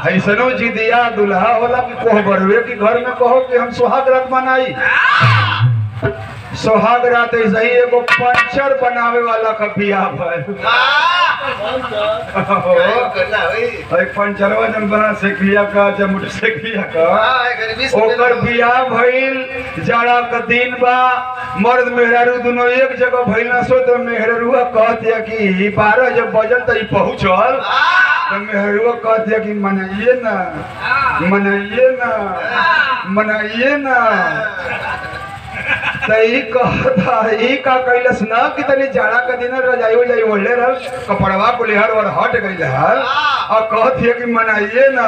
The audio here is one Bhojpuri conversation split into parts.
ऐसनो जी दिया दुल्हा होला कि कोह बरवे कि घर में कहो कि हम सुहाग रात मनाई। सुहाग रात ऐसे ही एगो पंचर बनावे वाला का बियाह भइल। पंचरवा जन बना सेखिया का या मोटरसाइकिलिया का ओकर बियाह भइल। जाड़ा का दिन बा, मर्द मेहरारू दोनों एक जगह भइल ना सो तो मेहरारूआ कहतिया कि 12 जब बजल तो पहुँचल तो मेहरुआ कहतिया कि मनाइए ना मनाइए ना मनाइए ना। सही कहता ई का कैलस ना कि तनी जाड़ा का दिन रजाई उजाई ओढ़ले रहल कपड़वा को लेहर और हट गइल हल और कहतिया कि मनाइए ना।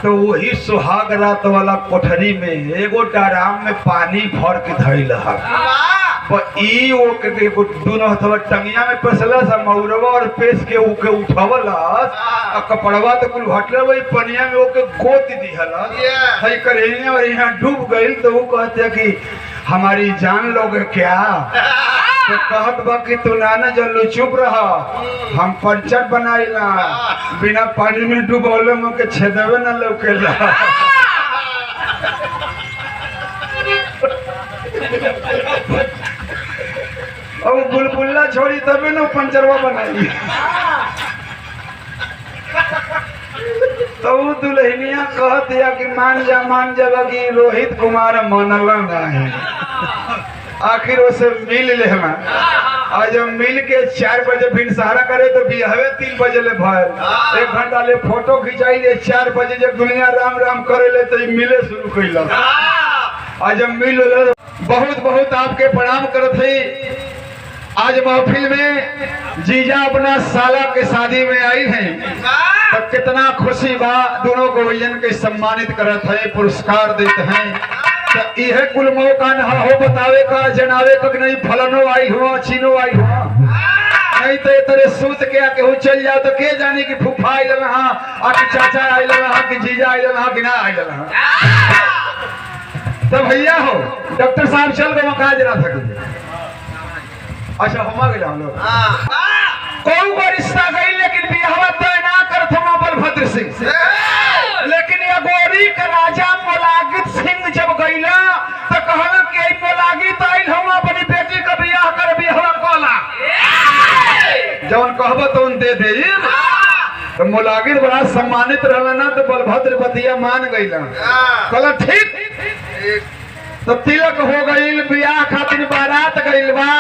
तो वही सुहाग रात वाला कोठरी में एगो डराम में पानी भर के धइल हल। ई ओ के दोनों हथवा टंगिया में पसलस मौरवा और पेश के उके उठावलस आ कपड़वा तो कुल घटले वही पनिया में ओके गोत दिहलस। हई करेनिया और यहां डूब गइल। तो वो कहते कि हमारी जान लोगे क्या? तो कहत बा कि तू ना जल्लू चुप रहा, हम पंचर बनाइला बिना पानी में डूबौले में के छेदवे ना लौकेला। अब बुलबुल्ला छोड़ी तबे ना पंचरवा बनाई। तो दुल्हनिया कहतिया कि मान जा कि रोहित कुमार मनल नहीं। आखिर उसे मिल लेना और जब मिल के 4 बजे फिर सहारा करे तो बिहवे 3 बजे ले भर 1 घंटा ले फोटो खिंचाई ले 4 बजे जब दुनिया राम राम करे ले तो मिले शुरू कैला। आज जब मिल बहुत बहुत आपके प्रणाम करत है। आज महफिल में जीजा अपना साला के शादी में आई हैं तो कितना खुशी बा। दोनों गवैयन के सम्मानित करत है, पुरस्कार देते हैं। तो यह कुल मौका न हो बतावे का जनावे का नहीं फलनो आई हुआ चीनो आई हुआ नहीं तो तेरे सूत के आके हो चल जाओ तो के जाने कि फूफा आई रहा आके चाचा आई रहा कि जीजा आई रहा कि ना आई रहा। तो भैया हो डॉक्टर साहब चल गए मका जरा सके। अच्छा हम गए हम लोग कौन को रिश्ता गई लेकिन बियाह तय ना करत हम बलभद्र सिंह से। लेकिन ये गोरी का राजा मोलागित सिंह जब गईला तो कहला कि मोलागित आइल हम अपनी बेटी का बियाह कर बियाह कोला जौन कहबो तो दे दे। तो मोलागित बड़ा सम्मानित रहला ना तो बलभद्र बतिया मान गईला। कहला ठीक। तो तिलक हो गईल, बियाह खातिर बारात गईल बा।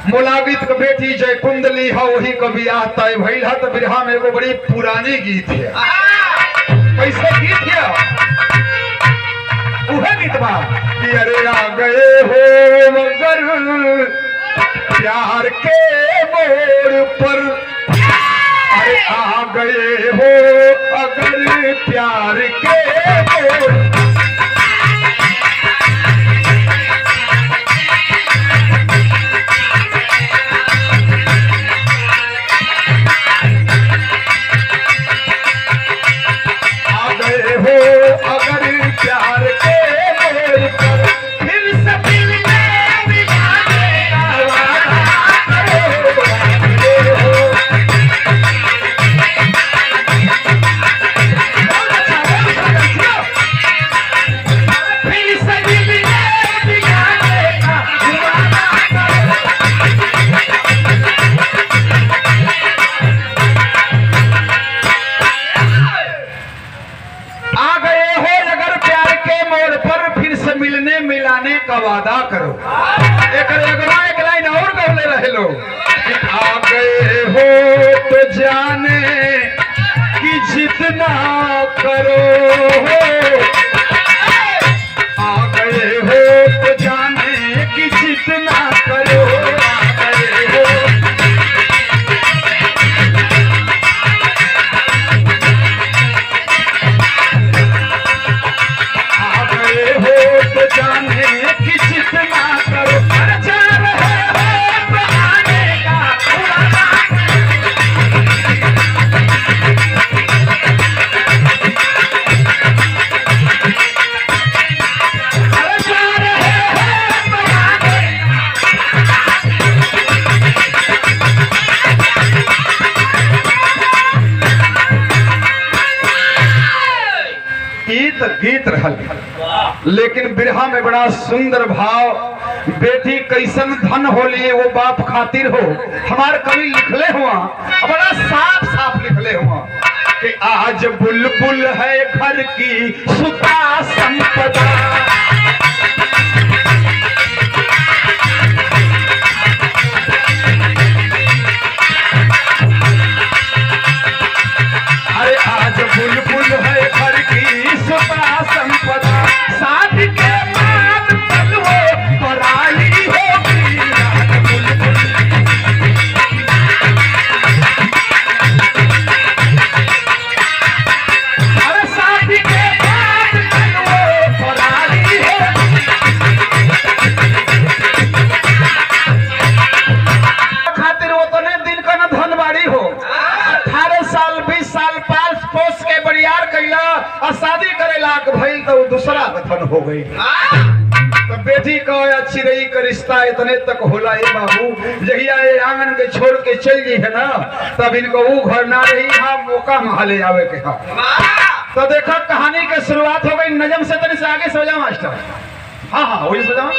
मोलागित के बेटी जय कुंडली है वही का बियाह तय भइल है। तो बिरहा में एगो बड़ी पुरानी गीत है। कैसे गीत है? वह गीत बा कि अरे आ गए हो मगर प्यार के मोड़ पर, अरे आ गए हो अगर प्यार के मोड़। वादा करो। एक लाइन और गौले रहे लो। आ गए हो तो जाने कि जितना करो, आ गए हो तो जाने कि जितना करो। आ गए हो तो जाने प्रीत गीत रहल, लेकिन बिरहा में बड़ा सुंदर भाव, बेटी कैसन धन होली वो बाप खातिर हो, हमारे कवि लिखले हुआ, बड़ा साफ साफ लिखले हुआ कि आज बुलबुल है घर की सुता संपदा, अरे आज बुलबुल है घर की सुता संपदा, साथ के बाद तक वो पराई होगी, आज बुलबुल शादी करे लाख भइल तो दूसरा कथन हो गई। तो बेटी का चिरई का रिश्ता इतने तक होला है बाबू, जहिया ये आंगन के छोड़ के चल गई है ना, तब इनको वो घर ना रही, हाँ मौका महले आवे के हाँ। तो देखो कहानी की शुरुआत हो गई नजम से, तनी से आगे सो जाओ मास्टर। हाँ हाँ वही सो जाओ।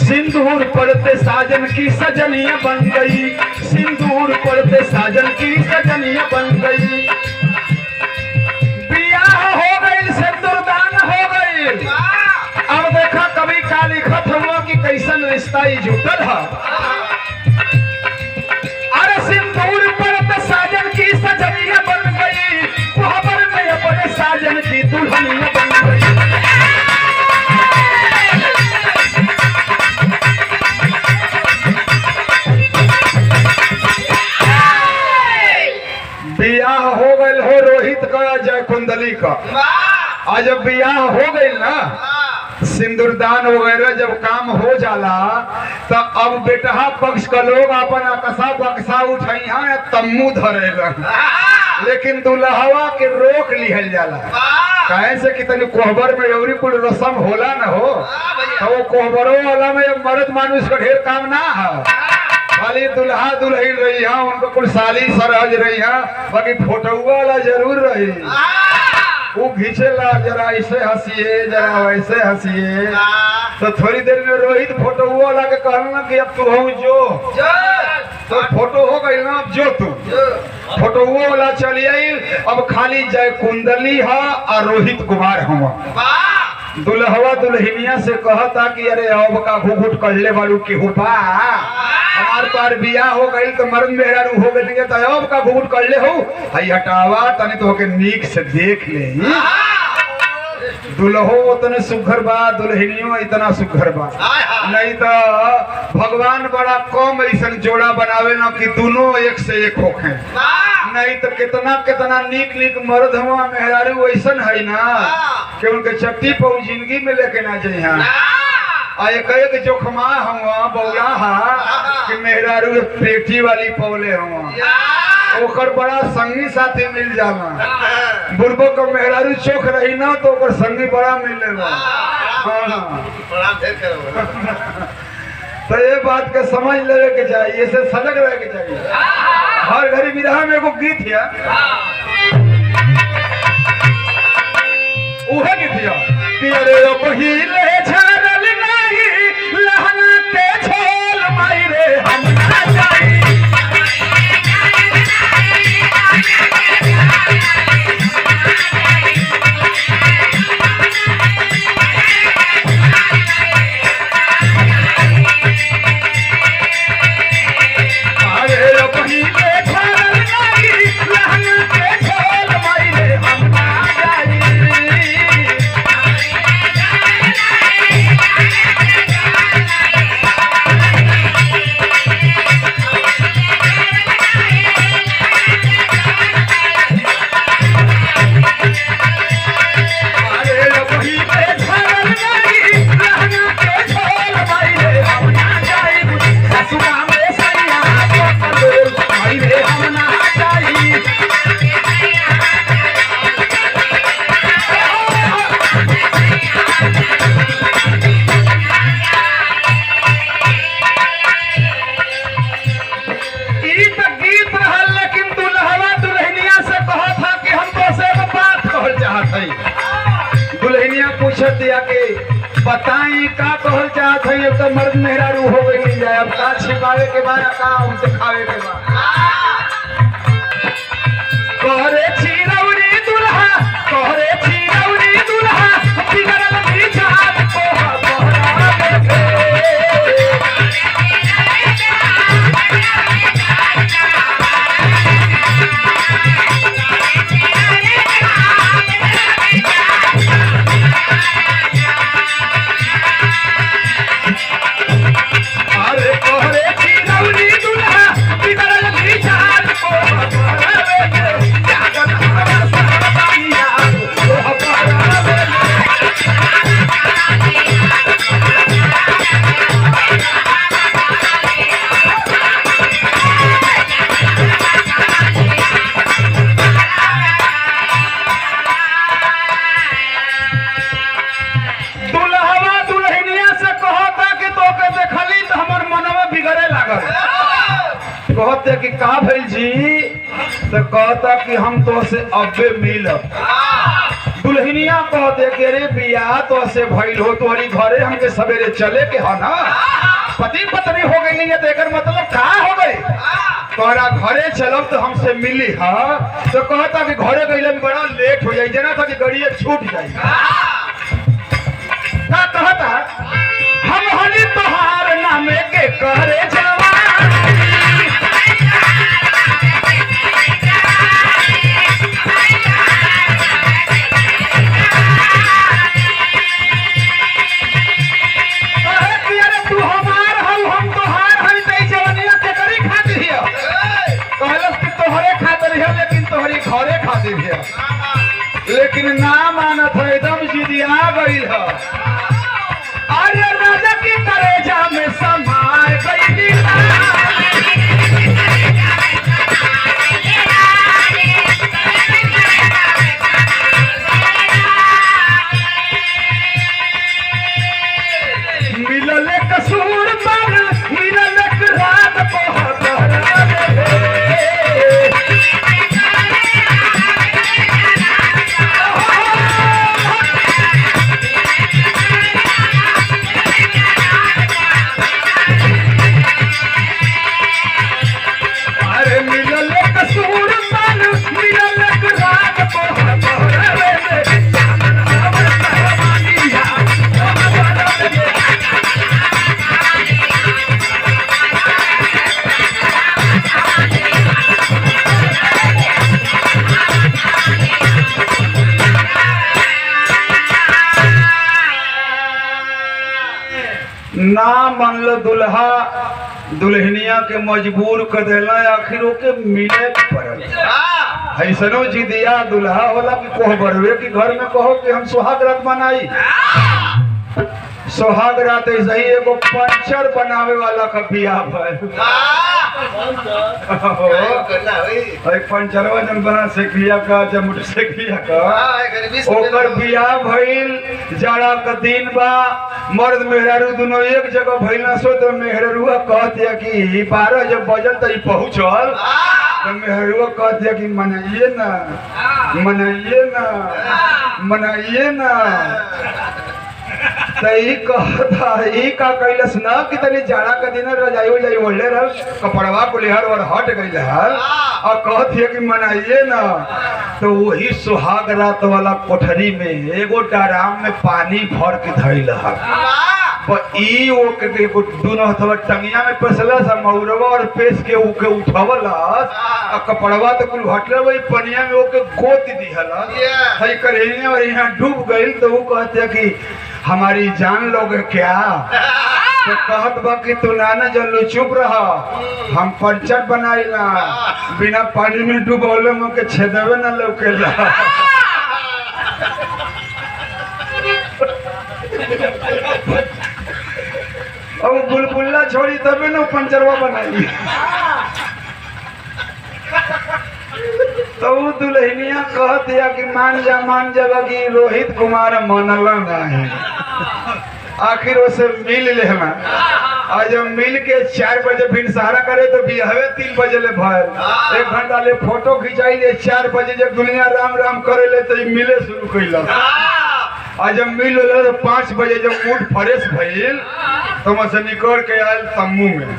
सिंदूर पड़ते साजन की सजनिया बन गई, सिंदूर पड़ते साजन की सजनिया बन गई, बियाह हो गई सिंदूरदान हो गई। अब देखा कभी का लिखत हुआ कि कैसन रिश्ता ही जुटल है। अरे सिंदूर पड़ते साजन की सजनिया बन गई, कोहबर में अपने साजन की दुल्हनिया बन गई। बियाह हो गई हो रोहित का जय कुंडली का, आज जब बियाह हो गई ना, सिंदूरदान वगैरह जब काम हो जाला, तो अब बेटहा पक्ष का लोग अपन अकसा बक्सा उठाई या तम्मू धरेगा, लेकिन दुल्हवा के रोक लिहल जाला। कहे से कि तनी कोहबर में एवरी कुल रसम होला न हो, तो वो कोहबरों वाला में मर्द मानुष का ढेर काम ना है, खाली दुल्हा दुल्हन रही है, उनको कुल साली सरहज रही है, बाकी फोटो वाला जरूर रही, वो घींचेला जरा ऐसे हंसिए जरा वैसे हंसिए। तो थोड़ी देर में रोहित फोटो वाला के कहना कि अब तू हो जो, तो फोटो हो गई ना, अब जो तू फोटो वाला चलिए, अब खाली जय कुंडली है और रोहित कुमार हुआ। दुल्हवा दुल्हनिया से कहता कि अरे अब का घुघुट कढ़ले बालू की हुपा, हमार पार बियाह हो गई तो मर्द मेहरारू हो गए, तो अब का घुघुट कढ़ले हो, हई हटावा तनी तो के नीक से देख ले। दुल्हो उतने सुघर बा, दुल्हनियों इतना सुघर बा, नहीं तो भगवान बड़ा कम ऐसा जोड़ा बनावे ना कि दोनों एक से एक होखे, नहीं तो कितना कितना नीक नीक मर्द हुआ मेहरारू ऐसा है ना कि उनके चट्टी पर जिंदगी में लेके ना जाए। एक जोखमा हुआ बौला हा कि मेहरारू पेटी वाली पौले हुआ, ओकर बड़ा संगी साथी मिल जावा, बुढ़बो को मेहरारू चोख रही ना तो ओकर संगी बड़ा मिलेगा। तो ये बात के समझ लेवे के चाहिए, इसे सजग रहे के चाहिए। हर घड़ी विरह में एगो गीत है, उहे गीत है कि अरे ओ पहिले झरल नाही लहना के छोल माई रे हम ना जाई। बताई का कहल चाहत है, अब तो मर्द मेहरारू हो गई जाए, अब का छिपावे के बाद का हम दिखावे के बाद कहरे छिरौरी दुल्हा, कहरे छिरौरी दुल्हा बिगड़ल विचार कोहा तोहरा देखे। कहते कि का भइल जी, तो कहता कि हम तो से अबे मिलब। दुल्हनिया कहते कि अरे बियाह तो से भइल हो, तुम्हारी घरे हमके सवेरे चले के है ना, पति पत्नी हो गई है, तो एक मतलब का हो गई, तोहरा घरे चलब तो हमसे मिली। हाँ तो कहता कि घरे गईले में बड़ा लेट हो जाए, जना था कि गाड़ी छूट जाए। कहता हम हली तोहार नामे के करे जवान। लेकिन ना मानत है, एकदम जिदिया गई है। अरे राजा की करेजा में समाय गई। मिलल कसूर पर मिलल रात बहुत ना मान लो दुल्हा दुल्हनिया के मजबूर कर देला, आखिर के मिले पड़ल। ऐसनो जिदिया दुल्हा होला कि कहो बरवे कि घर में कहो कि हम सुहाग रात मनाई, सोहाग रात ऐसे ही एगो पंचर बनावे वाला का बियाह भइल। पंचरवा जन बना सेखिया का जब मोटरसाइकिलिया का ओकर बियाह भइल। जाड़ा का दिन बा, मर्द मेहरारू दोनों एक जगह भइल ना। सो तो मेहरारूआ कहतिया कि 12 जब बजल तो पहुँचल तो मेहरुआ कहतिया कि मनाइए ना मनाइए ना मनाइए ना। तई कहता ई का कैलस ना कि तनी जाड़ा का दिन रजाई उजाई ओढ़ले रहल, कपड़वा को लेहर और हट गइल हल और कहतिया कि मनाइए ना। तो वही सुहाग रात वाला कोठरी में एगो डराम में पानी भर के धइल हल। ई ओके दोनों हथवा टंगिया में पेसलस मौरवा और पेस के उके उठवलस आ कपड़वा तो कुल हटले वही पनिया में ओके गोत दिहलस। हई करेनिया और यहाँ डूब गइल। तो वो कहते कि हमारी जान लोगे क्या? तो कहत बा कि तू ना जल्लू चुप रहा, हम पंचर बनाइला बिना पानी में डूबौले में के छेदवे न लौकेला। अब बुलबुल्ला छोड़ी तबे न पंचरवा बनाई। तो दुल्हनिया कहतिया कि मान जा कि रोहित कुमार मनल नहीं। आखिर उसे मिल लेना। आज जब मिल के 4 बजे भिनसारा करे तो बिहवे 3 बजे ले भयल। 1 घंटा ले फोटो खिंचाई ले 4 बजे जब दुनिया राम राम करे ले तो मिले शुरू कैल। आज जब मिल तो 5 बजे जब मूड फ्रेश भइल तो वहां से निकल के आयल तम्बू में।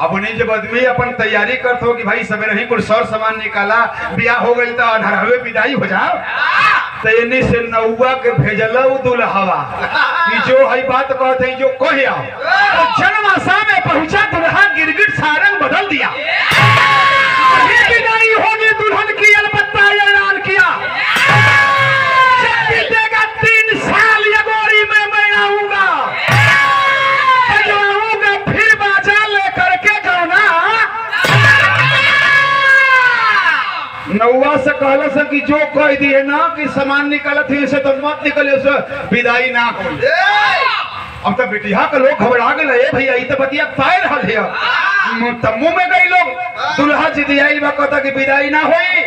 अब उन्हीं जब आदमी अपन तैयारी करते हो कि भाई सवेरे ही कुछ सर सामान निकाला, बियाह हो गई तो अनहरवे विदाई हो जाओ। तो इन्हीं से नौवा के भेजल दुल्हवा कि जो है बात कहते जो कह आओ। तो जनमासा में पहुंचा दुल्हा गिरगिट सारंग बदल दिया। विदाई होगी दुल्हन की अलबत्ता ऐलान किया, जब बीतेगा 3 साल ये गोरी में मैं आऊंगा, फिर बाजा लेकर के गौना। नौवा से कहला से कि जो कह दिए ना कि सामान निकालत है से तो मत निकले, से विदाई ना हो। अब तो बेटिया के लोग घबरा गए भैया, ये तो बतिया पाए रहा है। तम्बू में गई लोग दुल्हा जिदियाई बा कहता कि विदाई ना होई,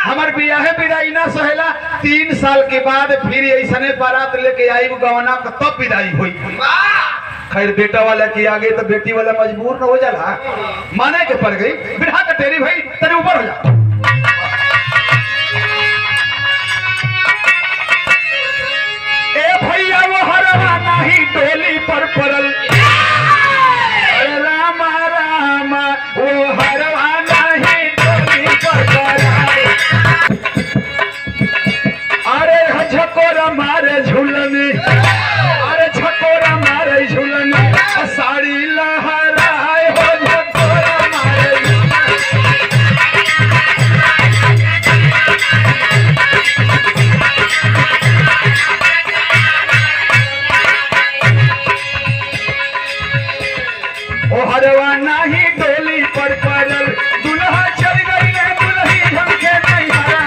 हमार बियाह है विदाई ना सहेला। 3 साल के बाद फिर ऐसने बारात लेके आई गवना तब विदाई हुई। खैर बेटा वाला की आगे तो बेटी वाला मजबूर न हो जाला, माने के पड़ गई। बिरहा का तेरी भाई तेरे ऊपर हो जा। ए भैया वो हरवा नहीं डोली पर पड़ल, राम राम वो हरवा नहीं डोली पर पड़ल। अरे झकोरा मारे झूलने, अरे झकोरा मारे झूलने, साड़ी लहराए हो झकोरा मारे। ओ हरवा नहीं डोली पर पड़ल, दुल्हा चल गई है दुल्ही झमके नहीं हरवा।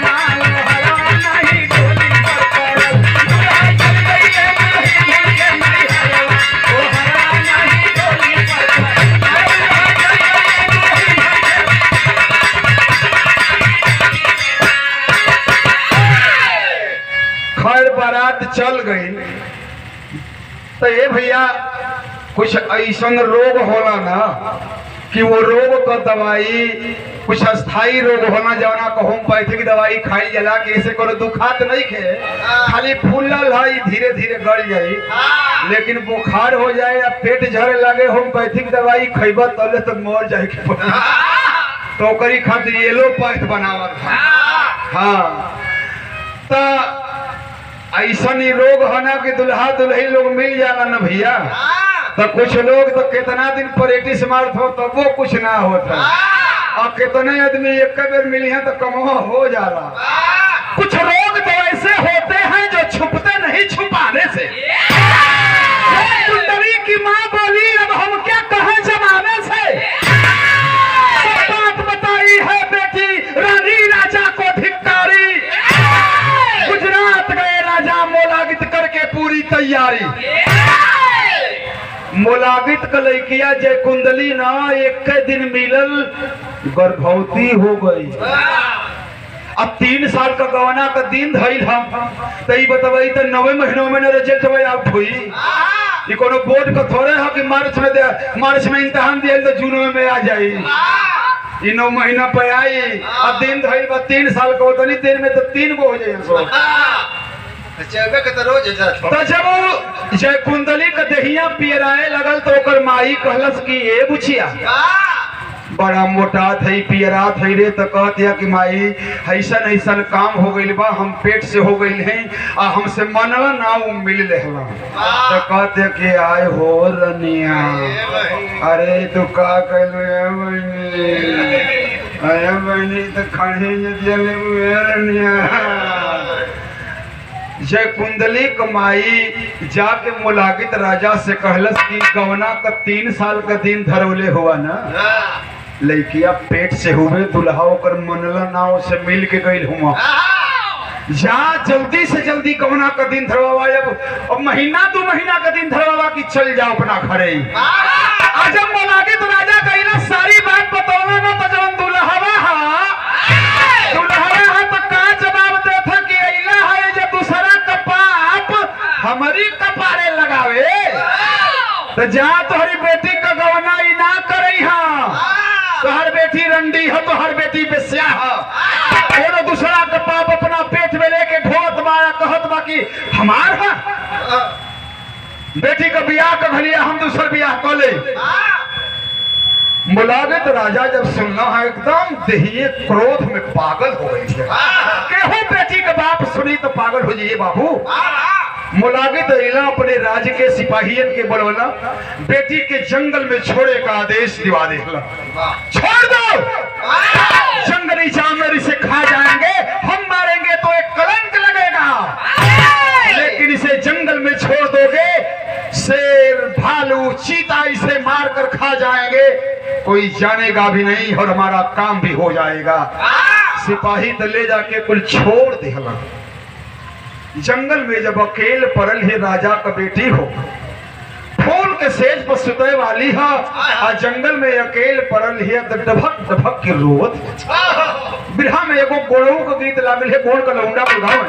हरवा नहीं डोली पर पड़ल, दुल्हा चल गई है दुल्ही झमके नहीं हरवा। ओ हरवा नहीं डोली पर पड़ल, दुल्हा चल गई है दुल्ही झमके। खैर बारात चल गई। तो ये भैया कुछ ऐसा रोग होला ना कि वो रोग का दवाई कुछ अस्थाई रोग होना जवना को होम्योपैथिक दवाई खाई जला के ऐसे कोनो दुखात नहीं खे, खाली फूलल है धीरे धीरे गल जाई। लेकिन बुखार हो जाए या पेट झरे लगे होम्योपैथिक दवाई खैबा तले तो मर जाए के पड़ी। तो ओकरी खातिर एलोपैथ बनावल। हाँ तो ऐसा ही रोग होना कि दुल्हा दुल्ही लोग मिल जाला ना भैया। तो कुछ लोग तो कितना दिन प्रैक्टिस मारत हो तब वो कुछ ना होता, और कितने आदमी एक बेर मिली है तो कमवा हो जाला। कुछ रोग तो ऐसे होते हैं जो छुपते नहीं छुपाने से। कुंडली की माँ बोली अब हम क्या कहें जमाने से, बात बताई है बेटी रानी राजा को धिक्कारी। गुजरात गए राजा मोलागित करके पूरी पूरी तैयारी। मुलागित का लड़किया जय कुंडली ना एक दिन मिलल गर्भवती हो गई। अब 3 साल का गवाना का दिन धइल हम तई बताई तो 9 महीनों में रिजल्ट आउट हुई। ये कोनो बोर्ड का थोड़े है कि मार्च में इम्तिहान दिया तो जून में आ जाए। ये 9 महीना पे आई अब दिन धइल बा 3 साल का होता नहीं दिन में तो 3 गो हो जाए। तो जब जय कुंडली का दहिया पियराए लगल तो ओकर माई कहलस कि ए बुचिया बड़ा मोटा थई पियरा थई रे तो कहतिया कि माई ऐसन ऐसन काम हो गइल बा हम पेट से हो गइल हैं आ हमसे मनला ना उ मिल लेहला। तो कहते कि आए हो रनिया अरे तू का कहलो ए बहनी तो खाने जले रनिया। जय कुंडली कमाई जाके मुलागित राजा से कहलस कि गवना का 3 साल का दिन धरौले हुआ ना लड़किया पेट से हुए दुल्हा कर मनला नाव से मिल के गई हुआ जा जल्दी से जल्दी गवना का दिन धरवा। अब महीना 2 महीना का दिन धरवा कि चल जाओ अपना घरे। आज मुलागित राजा कहला सारी बात बतौला ना तो जब दुल्हवा तो का जवाब देता कि अइला है जो दूसरा का पाप हमारी कपारे लगावे तो जा तोहरी बेटी का गवना ही ना करई हा। तो हर बेटी रंडी है तो हर बेटी बेस्या है और दूसरा का पाप अपना पेट में लेके ढोत माया कहत बा कि हमार है बेटी का बियाह का भलिया हम दूसर बियाह कर ले। मुलागित राजा जब सुनना है एकदम देहिए क्रोध में पागल हो गई है। केहू बेटी का बाप सुनी तो पागल हो जाइए बाबू। मुलागित इला अपने राज्य के सिपाहियन के बोलवला बेटी के जंगल में छोड़े का आदेश दिवा देला। छोड़ दो जंगली जानवर इसे खा जाएंगे हम मारेंगे तो एक कलंक लगेगा लेकिन इसे जंगल में छोड़ दोगे शेर भालू चीता इसे मारकर खा जाएंगे कोई जानेगा भी नहीं और हमारा काम भी हो जाएगा। सिपाही तो ले जाके कुल छोड़ देला। जंगल में जब अकेले पड़ल है राजा का बेटी हो फूल के सेज पर सुते वाली है और जंगल में अकेले पड़ल है तो डभक डभक के रोवत। बिरहा में एगो गोड़ों का गीत लागल है गोड़ का लौंडा बुझाओ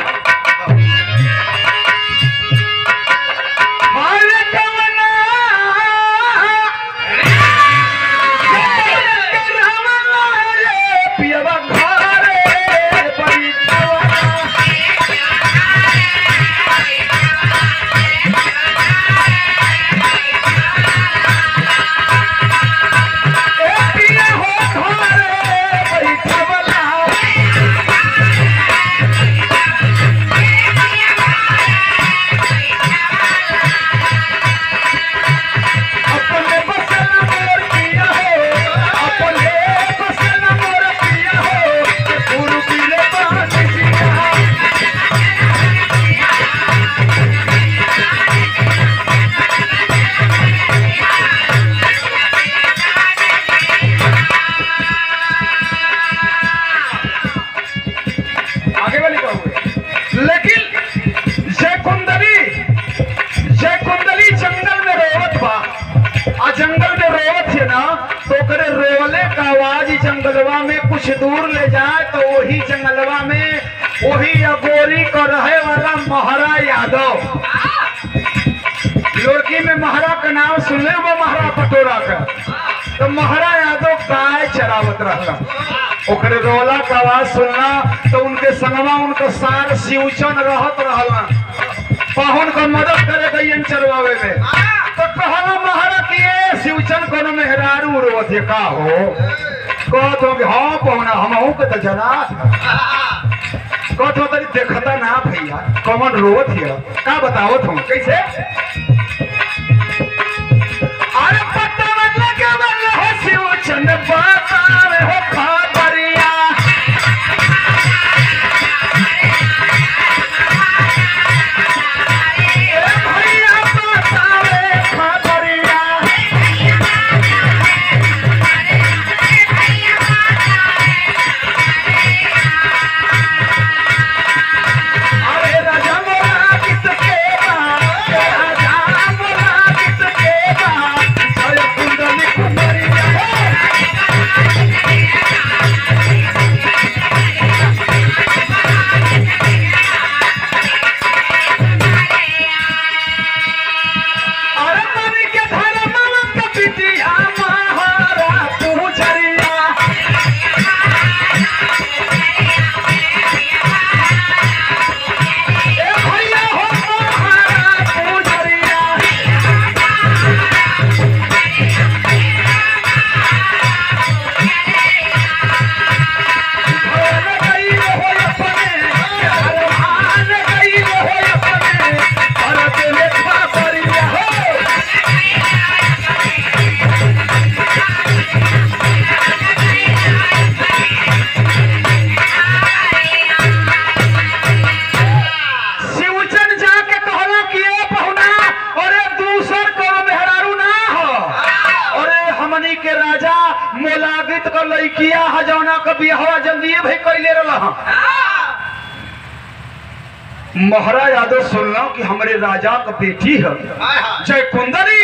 जंगलवा में कुछ दूर ले जाए तो वही जंगलवा में वही अगोरी को रहे वाला महारा यादव लड़की में महारा का नाम सुने वो महारा पटोरा का तो महारा यादव गाय चरावत रहला ओकरे रोला का आवाज सुनना तो उनके संगवा उनका सार शिवचन रहत रहला पाहुन का मदद करे गयन चरवावे में तो कहला महारा कि शिवचन कोनो मेहरारू रोवत है का हो कहत हो कि हाँ पहुना हमहू के तो जना कहत हो तरी देखता ना भैया कौन रोवत है का बतावत हूँ कैसे अरे पता लगे हो शिवचन बतावे हो खबरिया भैया बतावे खबरिया अरे राजा मोरा किसके का बियाह जल्दी भाई कैले रहा। महाराज यादव सुनला कि हमारे राजा का बेटी है जय कुंदनी।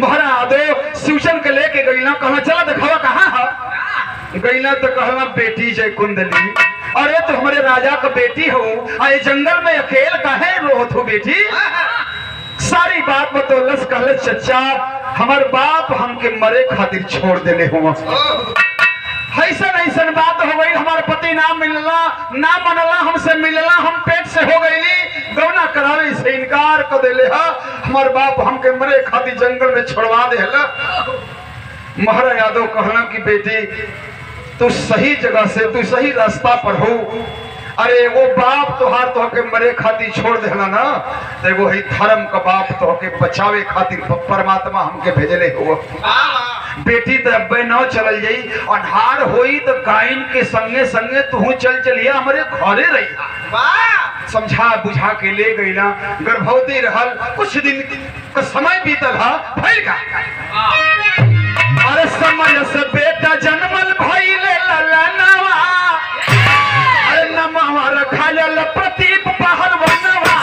महाराज यादव शिवचन के लेके गईला, कहना चला दिखावा कहाँ है। गईला तो कहला बेटी जय कुंदनी, अरे तो हमारे राजा का बेटी हो, आए जंगल में अकेले काहे रोत हो बेटी। सारी बात बतौलस, कहले चचा हमार बाप हमके मरे खातिर छोड़ देले हो। ऐसन ऐसन बात हो गई, हमारे पति ना मिलला ना मनला, हमसे मिलला हम पेट से हो गईली, गौना करावे से इनकार कर देले हा। हमार बाप हमके मरे खातिर जंगल में छोड़वा देला। महाराज यादव कहला कि बेटी तू सही जगह से, तू सही रास्ता पर हो। अरे वो बाप तोहार तोहके मरे खातिर छोड़ देला ना, तो वो ही धर्म का बाप तोहके बचावे खातिर परमात्मा हमके भेजले हो। बेटी तो अब न चल जाई, अन्हार होई तो गायन के संगे संगे तू चल चलिया हमारे घरे रही। समझा बुझा के ले गई ना, गर्भवती रहल, कुछ दिन का समय बीतल हा, भइल का अरे समय से बेटा जन्मल भइले ललनवा, अरे नमवा रखायल प्रतीप पहलवनवा।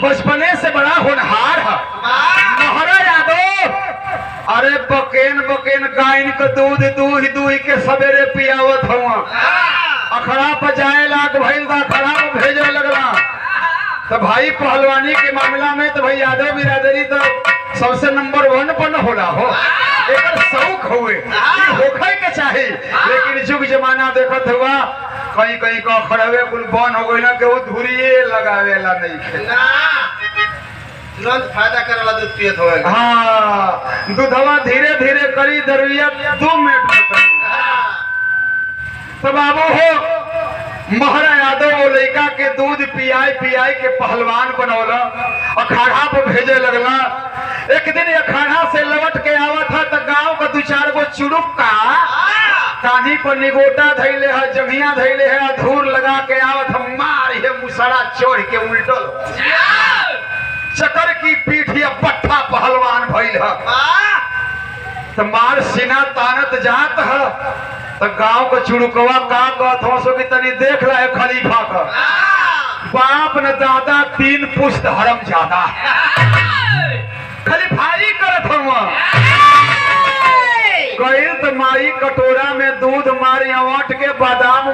बचपने से बड़ा होनहार है महाराज यादव। अरे बकेन बकेन गायन के दूध दूही दूही के सवेरे पियावत हुआ, अखड़ा पर जाए लाग भइल दा, अखड़ा में भेजे लगला। तो भाई पहलवानी के मामला में तो भाई यादव बिरादरी तो सबसे नंबर 1 पर न होला हो, एक शौक हुए होखे के चाहे। लेकिन जुग जमाना देखत हुआ कहीं कहीं का खड़ावे कुल बन हो गई ना के वो धुरिये लगावेला नहीं खेला, तुरंत फायदा करेला दूध पियत होएगा। हाँ दूधवा धीरे धीरे करी दरुइया 2 मिनट में करी। तो बाबू हो महाराज यादव वो लड़का के दूध पियाई पियाई के पहलवान बनौला, अखाड़ा पर भेजे लगला। एक दिन अखाड़ा से लौट के आवा था तो गांव का 2-4 गो चुरुक का कान्ही पर निगोटा धैले है, जंघिया धैले है, धूर लगा के आवत हम मार ये मुसड़ा चोर के उल्टल चकर की पीठिया पट्ठा पहलवान भइल है। तो मार सीना तानत जात है, तो गांव का चुड़कवा का कहत हो सो कि तनी देख रहा है खलीफा का बाप न दादा 3 पुश्त हरम ज्यादा खलीफाई करत हुआ। गईल तो माई कटोरा में दूध मारी अवाट के बादाम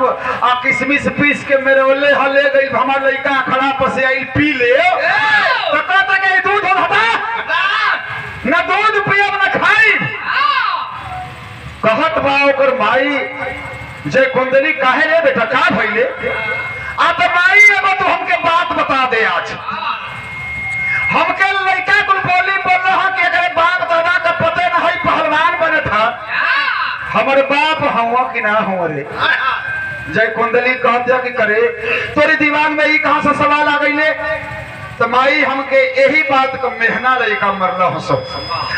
आ किशमिश पीस के मेरे हले गई, हमार लड़का खड़ा पसे आई पी ले तो कहता कि दूध होता न दूध पियब न खाई। कहत बा ओकर माई जय कुंदनी काहे रे बेटा का भइले। आ तो माई एगो तो हमके बात बता दे, आज हमके लड़का कुल बोली बोल रहा कि अगर बाप दादा का पते न है पहलवान बने था, हमारे बाप हुआ कि ना हुआ रे। जय कुंडली कहते कि करे तोरे दिमाग में ही कहां से सवाल आ गई। तो माई हमके यही बात का मेहना लड़का मरला हो सब,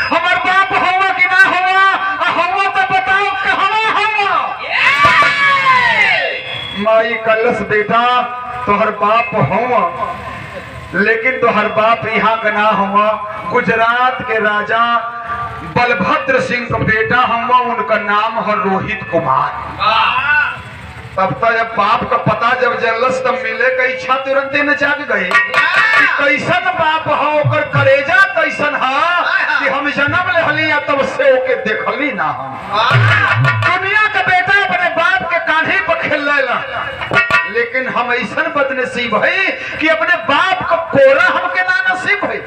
हमार बाप हुआ कि ना हुआ, हुआ तो बताओ कहां हुआ। माई कलस बेटा तोहर बाप हुआ, लेकिन तोहर बाप यहाँ का ना हुआ, गुजरात के राजा बलभद्र सिंह का बेटा हुआ, उनका नाम है रोहित कुमार। तब तो जब बाप का पता जब जल्लस तब मिले का इच्छा तुरंत न जाग गई कि कैसन बाप हो, ओकर करेजा कैसन है कि हम जन्म ले हली तब से ओके देखली ना हम। दुनिया का बेटा अपने बाप लेकिन हम ऐसा बदनसीब है कि अपने बाप को कोरा हमके ना नसीब है।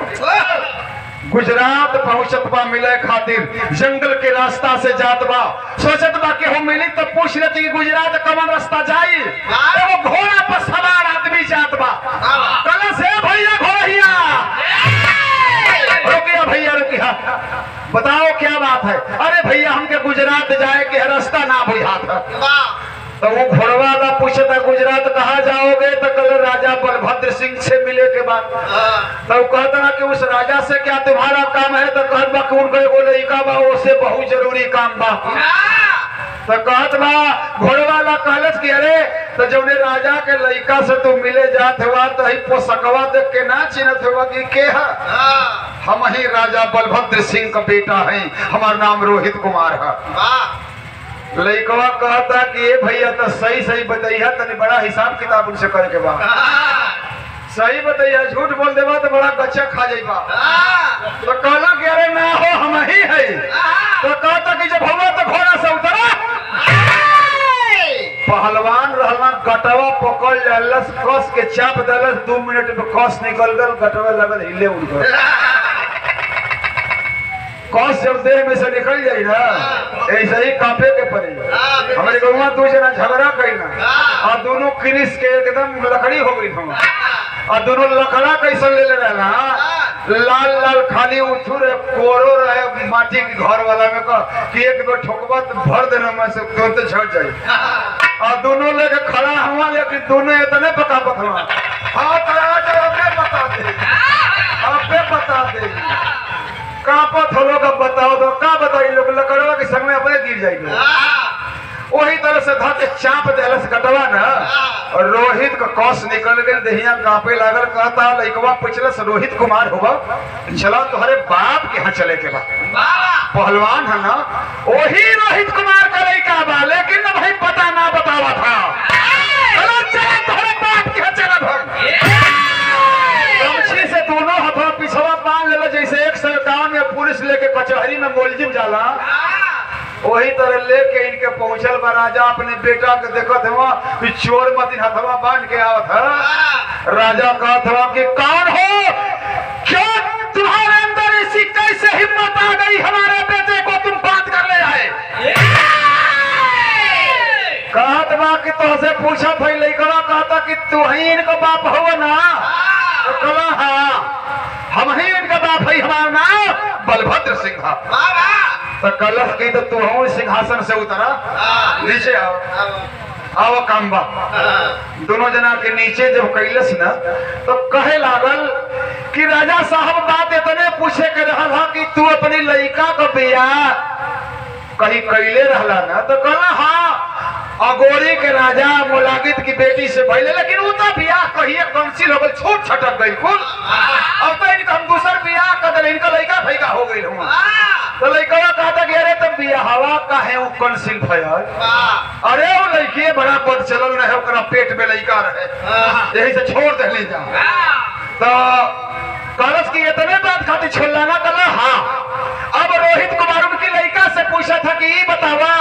गुजरात पहुंचत बा मिले खातिर जंगल के रास्ता से जात बा, सोचत बा कि हम मिली तो पूछ लेते कि गुजरात कौन रास्ता जाई। वो घोड़ा पर सवार आदमी जात बा, कल से भैया घोड़िया रुकिया, भैया रुकिया, बताओ क्या बात है। अरे भैया हमके गुजरात जाए के रास्ता ना बुझा था। तो वो घोड़वा वाला पूछे था गुजरात कहाँ जाओगे, तो कल राजा बलभद्र सिंह से मिले के बाद तो कहता कि उस राजा से क्या तुम्हारा काम है, तो कहत बा कि उनका एगो लइका बा, उससे बहुत जरूरी काम बा। तो कहत बा घोड़वा वाला कहलस कि अरे तो जौने राजा के लइका से तू मिले जात हुआ तो ही पोसकवा देख के ना चिन्हत हुआ कि के है। हम ही राजा बलभद्र सिंह का बेटा है, हमारा नाम रोहित कुमार है। लइकवा कहता कि ये भैया तो सही सही बताइया, तनी बड़ा हिसाब किताब उनसे करे के बा, सही बताइया, झूठ बोल देवा तो बड़ा गच्चा खा जाइबा। तो कहला कि अरे ना हो हम ही है। तो कहता कि जब हुआ तो घोड़ा से उतरा। पहलवान रहला गटवा पकड़ लेलस, कस के चाप देलस, 2 मिनट में कस निकल गल, गटवा लगल हिले उड़। कस जब देह में से निकल जाए ना ऐसे ही कांपे के पड़े। हमारे गौवा 2 जना झगड़ा कैला और दोनों क्रिस के एकदम लकड़ी हो गई हम, और दोनों लकड़ा कैसे ले ले रहा, लाल लाल खाली उथुर कोरो रहे माटी के घर वाला में कि एक दो ठोकबा भर देना में से तुरंत झड़ जाए। और दोनों लेके खड़ा हुआ, लेकिन दोनों इतने पका पकड़ा हाँ बता दे, आपे बता दे कापत हो लोग। अब बताओ तो का बताई लोग लकड़वा के संग में अपने गिर जाएंगे। वही तरह से धा के चाप देलस गटवा ना, और रोहित का कौस निकल गए, देहिया कांपे लागल। कहता लइकवा पूछलस रोहित कुमार होगा, चला तुम्हारे बाप के यहाँ चले के बाद पहलवान है ना, वही रोहित कुमार का लइका बा, लेकिन ना भाई पता ना बतावा था। चलो चला तुम्हारे बाप के यहाँ चला भाई। गमछी से दोनों हाथों पिछवा बांध लेला, जैसे 151 में पुलिस लेके कचहरी में मुलजिम जाला, वही तरह लेके इनके पहुंचल बा। राजा अपने बेटा के देखत हुआ कि चोर मत हथवा बांध के आवत है। राजा कहत हुआ कि कौन हो, क्यों तुम्हारे अंदर ऐसी कैसे हिम्मत आ गई हमारे बेटे को तुम बात कर ले आए। कहत बा कि तुझसे पूछा था लइकवा, कहता कि तू ही इनका बाप हो ना। तो कहा हाँ हम ही इनका बाप है, हमारा नाम बलभद्र सिंह था। तो कलश की तो तू हूँ सिंहासन से उतरा, नीचे आओ आओ काम बा। दोनों जना के नीचे जब कैलस ना तो कहे लागल कि राजा साहब बात इतने पूछे के रहा कि तू अपनी लइका का बियाह कहीं कैले रहला ना। तो कहला हाँ अगोरी के राजा मोलागित की बेटी से भइले, लेकिन वो तो बियाह कहिए कैंसिल हो गई, छूट छटक गई कुल। अब तो इनका हम दूसर बियाह कर दे, इनका लइका फैका हो गई हूँ। तो लइका कहता कि अरे तब बियाहवा का है वो कैंसिल भइल। अरे वो लड़की बड़ा पद चलल रहे, ओकरा पेट में लइका रहे, यही से छोड़ दे ले जा। तो कलश की इतने बात खातिर छोड़ला ना। कहला हाँ। अब रोहित कुमार उनकी लइका से पूछा था कि ये बतावा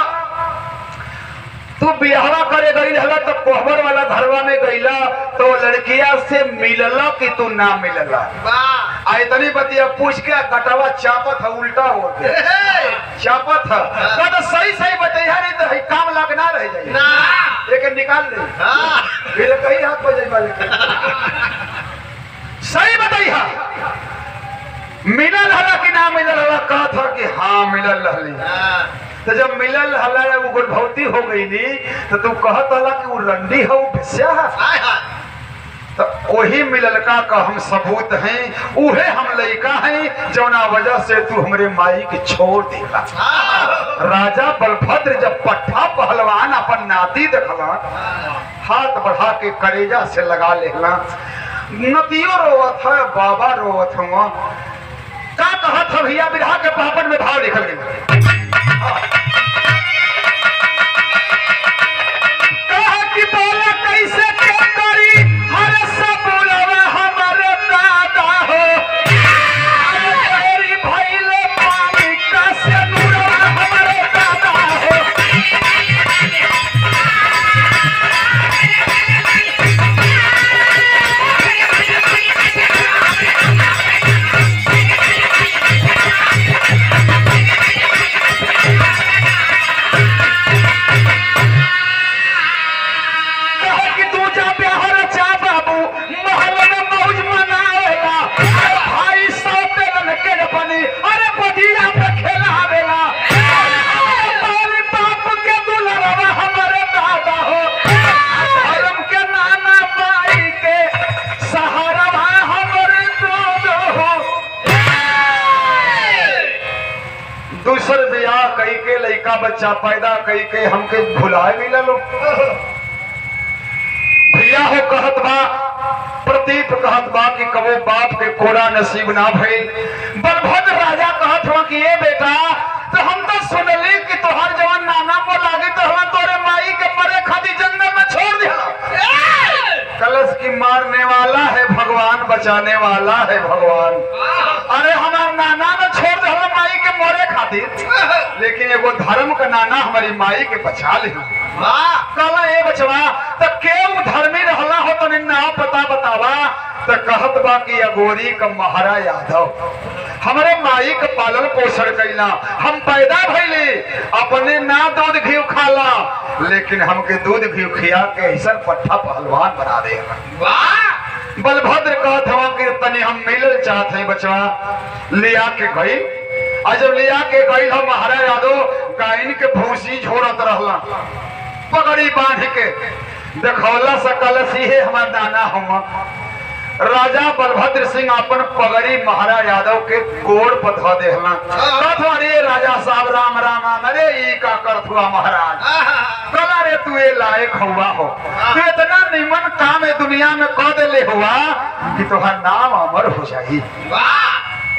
तू बियाहवा करे गई रहला तो कोहबर वाला घरवा में गईला तो लड़किया से मिलला कि तू ना मिलला। इतनी बतिया पूछ के कटवा चापत है, उल्टा हो गया चापत है। तो सही सही बताइया, नहीं तो काम लगना रह जाए, लेकिन निकाल ले फिर कहीं हाथ पर जाए। सही बताइया मिलल हला कि ना मिलल हला। कहा था कि हाँ मिलल रहली। तो जब मिलल हला वो गर्भवती हो गई नी तो तू कहत हला कि वो रंडी है, वो भिस्या है। तो वही मिललका का हम सबूत हैं, उहे हम लइका हैं जौना वजह से तू हमरे माई के छोड़ देला। राजा बलभद्र जब पट्टा पहलवान अपन नाती देखला, हाथ बढ़ा के करेजा से लगा लेला। नतियो रोवत है, बाबा रोवत हुआ। का कहत है भैया, बिरहा के पापन में भाव लिखल गया। कहा कि बोला कैसे क्या करी हर सब बोलवा हमारे दादा हो, तेरी भइले पानी का से नूरवा हमारे दादा हो। लड़का बच्चा पैदा कई के हमके भुला भी लो भैया हो कहत बा प्रतीत कहत बा कि कबो बाप के कोड़ा नसीब ना भइल। बलभद्र राजा कहत हुआ कि ये बेटा तो हम तो सुनली कि तोहर जवान नाना को लागी तो हम तोरे माई के मरे खातिर जंगल में छोड़ दिया। कलश की मारने वाला है भगवान, बचाने वाला है भगवान। अरे हमार नाना में छोड़ दे हम माई के मोरे खातिर, लेकिन एगो धर्म का नाना हमारी माई के बचा ले। कहला ए बचवा तो केहू धर्मी रहला हो तो ना पता बतावा। तो कहत बा कि अगोरी का महारा यादव हमारे माई के पालन पोषण कैला, हम पैदा भइले अपने ना दूध घी खाला, लेकिन हमके दूध घी खिया के ऐसा पट्टा पहलवान बना दे। बलभद्र कहत हवा कि तनी हम मिलल चाहत हैं बचवा। लिया के गई, और जब लिया के गई हम महाराज यादव गायन के भूसी झोड़त रहला, पगड़ी बांध के देखौला सकल सीहे हमार दाना हम। राजा बलभद्र सिंह अपन पगड़ी महाराज यादव के गोड़ पर धो देहला। अरे राजा साहब राम राम, अरे ई का करत हुआ महाराज। कला रे तू ये लायक हुआ हो, तू इतना निमन काम है दुनिया में कह देले हुआ कि तुम्हारा नाम अमर हो जाई।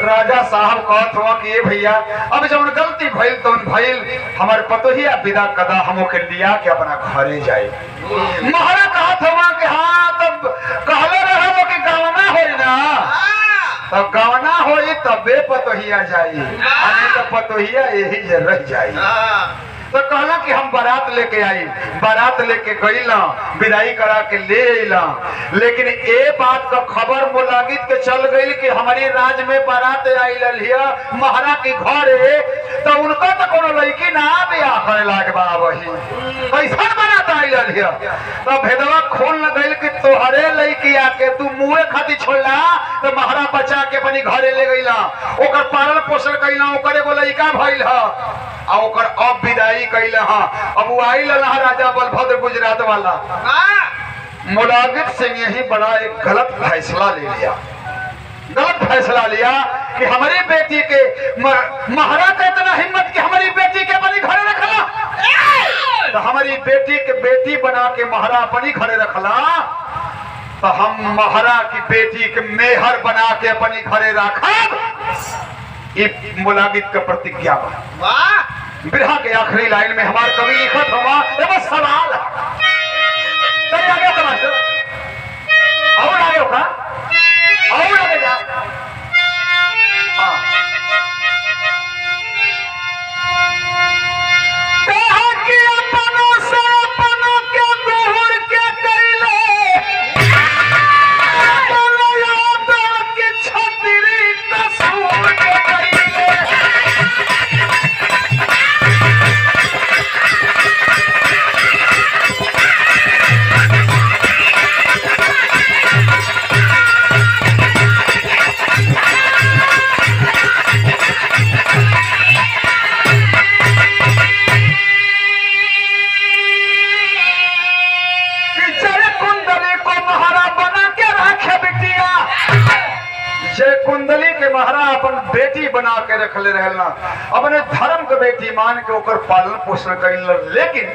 राजा साहब कहत हुआ कि ये भैया अब जब गलती भइल तो भइल, हमारे पतोहिया विदा कदा हमो के लिया के अपना घरे जाए। महाराज कहत हुआ कि हाँ तब कहले रहो कि गवना होई ना, तब गवना होई तबे पतोहिया जाई, नहीं तो पतोहिया यही जे रह जाई। तो कहला कि हम बारात लेके आई, बारात लेके गईला, विदाई करा के ले अला, लेकिन ए बात का खबर मोलागित के चल गई कि हमारी राज में बारात आई लिया महाराज के घर है, तो उनका तो कोनो लड़की ना ब्याह करे लागे बा वही कैसा बारात आई लिया। तो भेदवा खोल न गई कि तोहरे लड़की आके तू मुँहे खाती छोड़ला, तो महाराज बचा के अपनी घरे ले गईला, ओकर पालन पोषण कैला, ओकर एगो लड़का भइल है, और अब विदाई कैला। अब वो आई लहा राजा बलभद्र गुजरात वाला। मोलागित सिंह यही बड़ा एक गलत फैसला ले लिया, गलत फैसला लिया कि हमारी बेटी के महाराज का इतना हिम्मत कि हमारी बेटी के अपनी घरे रखला, तो हमारी बेटी के बेटी बना के महाराज अपनी घरे रखला, तो हम महाराज की बेटी के मेहर बना के अपनी घरे रखा। मोलागित का प्रतिज्ञा बा। बिरहा के आखिरी लाइन में हमारे कवि लिखत हुआ बस सवाल आगे का मास्टर और आगे होगा और आगे जा। कुंडली के महाराज अपन बेटी बना के रखले रहना, अपने धर्म के बेटी मान के ओकर पालन पोषण कर, लेकिन